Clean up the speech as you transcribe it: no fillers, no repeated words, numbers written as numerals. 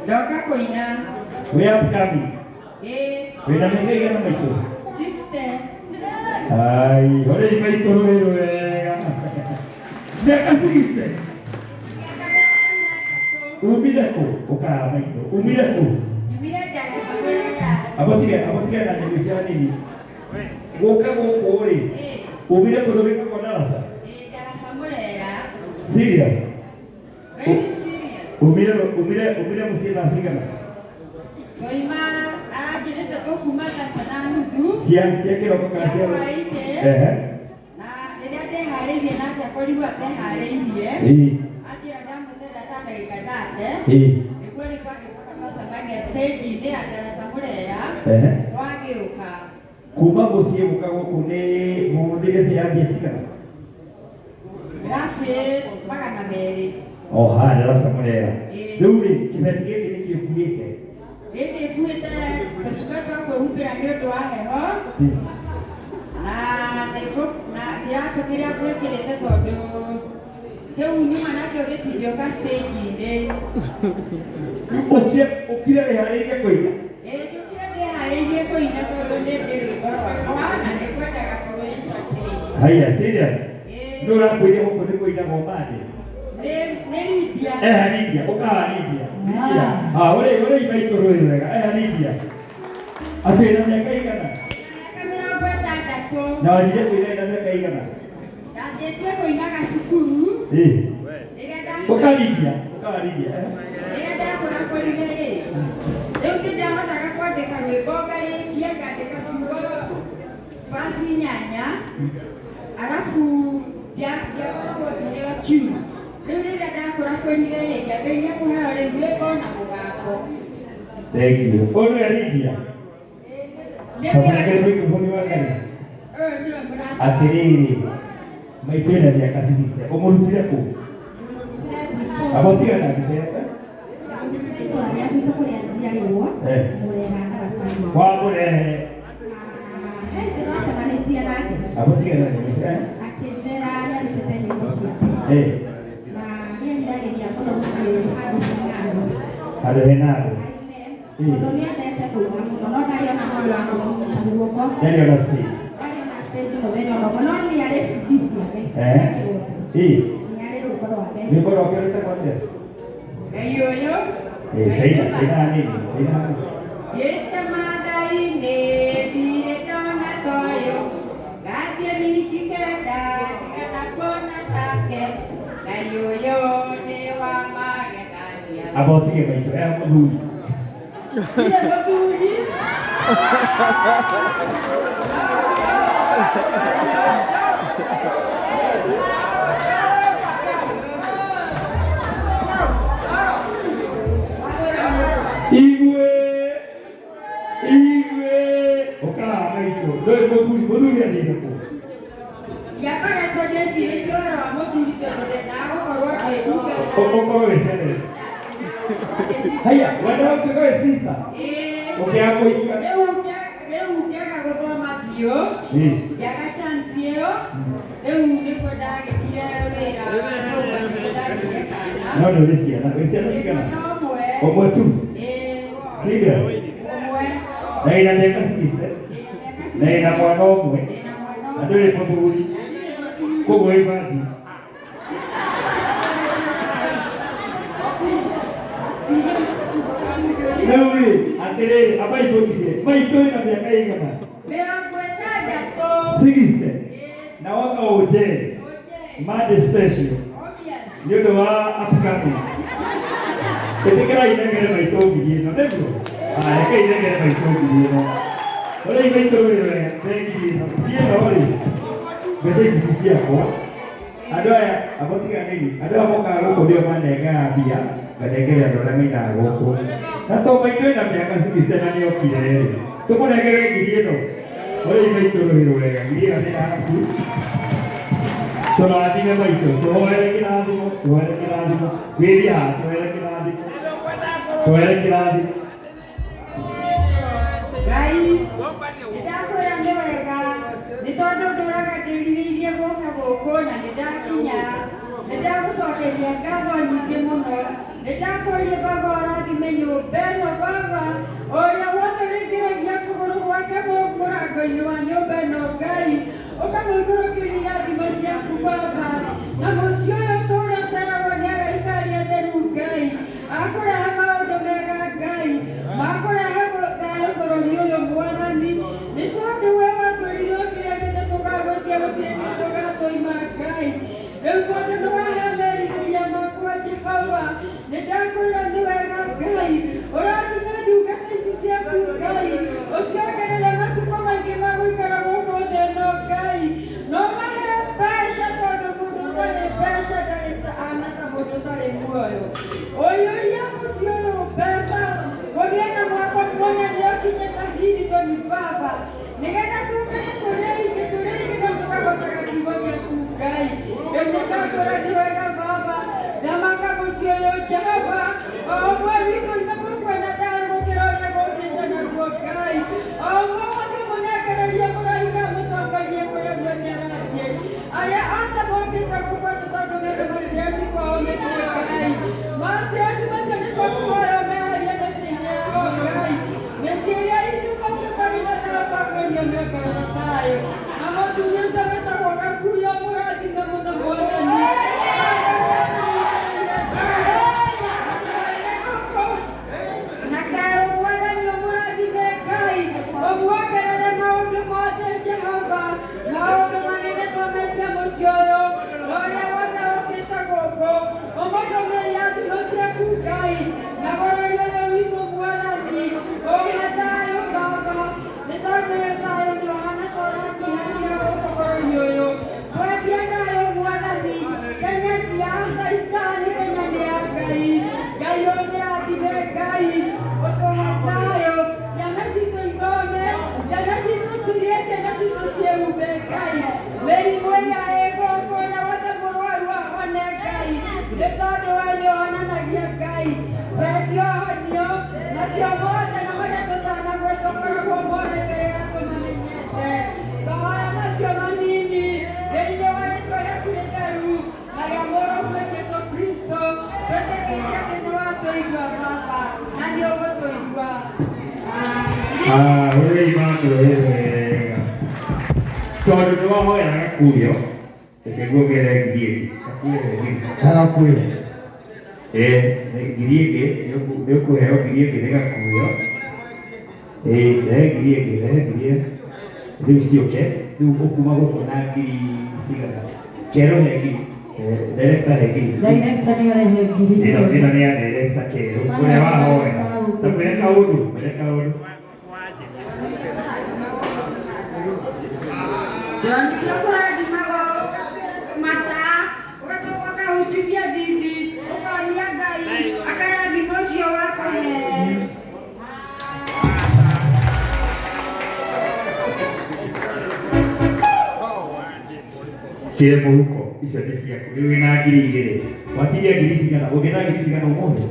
Ndoka kũina. We upcoming. Wĩna mĩaka ĩigana maitũ? 60. Ai, ore maitũ rũĩ wega. Mĩaka 60. Umire kũ? Ũkaga maitũ. Umire kũ? Umire Ndaraca. Abotiga na nyamũ cia nini. Gũka gũkũ rĩ. Umire kũ gũgĩkwo Ndaraca? Ndaraca Mũrera. Serious? Very serious. Umire mũciĩ thaa cigana? Ngoima aranjĩrĩte kuma tatu na nuthu. Cia kĩroko kana cia hwaĩ-inĩ. Na rĩrĩa ndeharĩirie nake akorirwo ateharĩirie. Anjĩra ndamũtenda ta ndagĩka thate. Nĩguo rĩu agĩcoka twacemania stage-inĩ ya Ndaraca Mũrera. Twagĩũka. Kuma mũciĩ gũka gũkũ nĩ mũhũthĩre thĩ ya mbia cigana? Grabe 200. Haha Ndaraca Mũrera. Rĩu rĩ kĩbeti gĩkĩ nĩ kĩũkuĩte. Gĩkĩ nguĩte tũcuka twa kwĩhumbĩra nĩ ũndũ wa heho. Na kĩratũ kĩrĩa ngwĩkĩrĩte tondũ kĩu nyuma nakĩo gĩtingĩũka stage-inĩ. Ũkire wĩharĩirie kũina? Njũkire ndĩharĩirie kũina tondũ nĩ ndĩ rwĩmbo rwakwa na nĩ kwendaga kũrũĩnjatĩrĩria. Haya, serious? Nĩ ũrakũiria gũkũ nĩ kũinagwo mbandĩ? Nĩ Lydia. Lydia, ũkaga Lydia. Ũrĩ maitũ rũĩ wega, Lydia. Atĩ na mĩaka ĩigana? Mĩaka 60. Na wanjire kũina na mĩaka ĩigana? Ndanjĩtie kũinaga cukuru. Ũka Lydia. Rĩrĩa ndakũrakorire rĩ, rĩu nĩndahotaga kwandĩka rwĩmbo ngarĩkia ngandĩka ciugo basi 8, arabu ndiakoragwo ndĩheo tune. Rĩu rĩrĩa ndakũrakorire rĩ, ngĩambĩrĩria kũheo rĩu rwĩmbo na mũgambo. Thank you. Ũyũ nĩ Lydia. Tũmũnengere microphone wa Ngai. Atĩrĩrĩ, maitũ ĩna mĩaka 60. Ũmũrutire kũ? Abotiga na gĩthembe? Kwa mũrehe. Abotiga na gĩthembe? Akĩnjĩra nĩarutĩte nyĩmbo ciake. Na niĩ nĩndagĩria mũno handũ hena andũ. Tondũ nĩendete kũina mũno, no ndariona mwana wa kũnyita guoko. Ndariona stage. Ndariona stage mũthenya ũmwe, no nĩarĩ CD ciake. Nĩarĩ rwĩmbo rwake. Rwĩmbo rwake rwĩtagwo atĩa? Ngai ũyũ. Kaina nini? Gĩte Maathai-inĩ ndirĩ ndona toyũ. Ngathiĩ wiki kenda ndigana kuona take. Ngai ũyũ nĩ wa magegania. Abotige maitũ mũthuri. Ndirĩ mũthuri. Ũkaga maitũ. Ndũĩ mũthuri athire kũ? Ndiakoretwo ndĩcirĩtie ũhoro wa mũthuri tondũ ndendaga gũkorwo ngĩhumbĩra. Ũkorwo wĩcerere. Haya, wenda gũtuĩka wĩ sister? Ũkĩaga kũhika? Rĩu ngĩaga gũthoma biũ. Ngĩaga chance ĩyo. Rĩu nĩkuo ndagĩthire wĩra wa nyũmba nĩguo ndagĩire kana. No ndũrĩ ciana. Wĩ ciana cigana? Ũmwe tu? Serious? Ũmwe. Na ĩna mĩaka 60? Na ĩna mwana ũmwe? Na ndũrĩ mũthuri? Koguo ĩ virgin? Rĩu rĩ, atĩrĩrĩ, amaitũkirie. Maitũ ĩna mĩaka ĩigana? 60? Na waka ũnjeri? Monday special? Nĩ ũndũ wa upcoming? Ĩtĩkĩra inegere maitũ ngiri ĩno, nĩguo? Reke inegere maitũ ngiri ĩno. Ũrĩa maitũ rũĩ wega, ngiri ĩno. Ngiri ĩno rĩ, mbeca ingĩ ciakwa. Andũ aya, abotiga nini? Andũ aya mokaga gũkũ nĩo manengaga mbia, manengere andũ arĩa mainaga gũkũ. Na to maitũ ĩna mĩaka 60 na nĩokire rĩ, tũmũnengere ngiri ĩno. Ũrĩa maitũ rũĩ wega, ngiri ĩno nĩ yaku. Tũrathime maitũ, tũhoere kĩrathimo, tũhoere kĩrathimo. Wĩria haha, tũhoere kĩrathimo. Tũhoere kĩrathimo. Ngai, nĩndakwĩra nĩ wega, nĩ tondũ ndũraga ndĩrirĩirie gũka gũkũ na nĩndakinya. Nĩndagũcokeria ngatho nyingĩ mũno. Nĩndakũria Baba ũrathime nyũmba nyũmba baba ũrĩa wothe rĩngĩragia kũgũrũ gwake mũrango-inĩ wa nyũmba ĩno Ngai ũkamũikũrũkĩria irathimo ciaku baba na mũciĩ ũyũ tũrĩa ceragwo nĩ araikaria theru Ngai akũrehe maũndũ mega Ngai makũrehe thayũ bũrũri ũyũ Mwathani nĩ tondũ we watwĩrirwo kĩrĩa gĩothe tũgagwĩtia gũtirĩ kĩndũ tũgatũima Ngai rĩu tondũ nĩwahe merirĩria makwa Jehova nĩndakwĩra nĩ wega Ngai ũrathime ndungata ici ciaku Ngai ũciongerere matukũ maingĩ ma gũikara gũkũ thĩ ĩno Ngai no mahe mbeca tondũ mũndũ ũtarĩ mbeca ndarĩ ahana ta mũndũ ũtarĩ muoyo ũiyũria mũciĩ ũyũ mbeca gũgĩe na mwako mũnene ũkinyĩte hirioni baba nĩgetha tũngane tũrĩa ingĩ na tũkahotaga kiugo gĩaku Ngai rĩu nĩndakwĩra nĩ wega baba thamaka mũciĩ ũyũ Jehova o ũmwe witũ na mũkwenda thayũ gũkĩra ũrĩa gũkĩte naguo Ngai o ũmwe wothe mũnengererie mũraika mũtongorie kũrĩa guothe arathiĩ arĩa othe mokĩte gũkũatũ tondũ nĩndũ mastresi kwao mĩciĩ Ngai mastresi macio nĩ twakũhoya meherie mĩciĩ-inĩ yao Ngai mĩciĩ ĩrĩa itũ maũtũtarĩ na thayũ twakũria mĩongerera thayũ na mũtumia ũcio wĩtagwo Gakurio mũrathime mũno Mwathani na Karũ Mwathani ũmũrathime Ngai ũmuongerere maũndũ mothe Jehova maũndũ manene twametia mũciĩ ũyũ na ũrĩa wothe ũkĩte gũkũ ũmũtũmĩre irathimo ciaku Ngai na bũrũri ũyũ witũ Mwathani ũhe thayũ baba nĩ tondũ thayũ nĩ ũhana ta ũrakihania gũkũ bũrũri ũyũ twendia thayũ Mwathani Kenya ti ya Saitani Kenya nĩ ya Ngai Ngai ũmĩrathime Ngai ũtũhe thayũ ciana citũ ithome ciana citũ cirie ciana citũ ciĩhumbe Ngai mĩrimũ ĩrĩa ĩgũkũ ũrĩa wothe mũrwaru ahone Ngai nĩ tondũ we nĩ ũhonanagia Ngai wetio honio nacio mothe na marĩa tũtanagwĩtwo koragwo mothe mbere ya tũmamenyete tũhoya macio manini thĩinĩ wa rĩtwa rĩaku rĩtheru na rĩa mũrũmu Jesũ Kristo twĩtĩkĩtie atĩ nĩ watũigua baba na nĩ ũgũtũigua ũrĩa imandũ wega tondũ nĩ wahoera Gakurio reke nguongerere ngiri ĩngĩ Gakurio ngiri ĩngĩ nĩ ũkũheo ngiri ĩngĩ nĩ Gakurio rehe ngiri ĩngĩ rĩu ciũke rĩu ũkuma gũkũ na ngiri cigana Kerũ he ngiri director he ngiri ĩno nĩ ya director Kerũ ũrĩa wahoera ta mwĩre kaũndũ Ndio kũrathimago mata ũgacoka ũkahunjithia ndindi ũkonia Ngai akarathima ũcio wakũhe kĩre mũhuko icio nĩ ciaku rĩu wĩna ngiri igĩrĩ watigia ngiri cigana ũngĩna ngiri cigana ũmũthĩ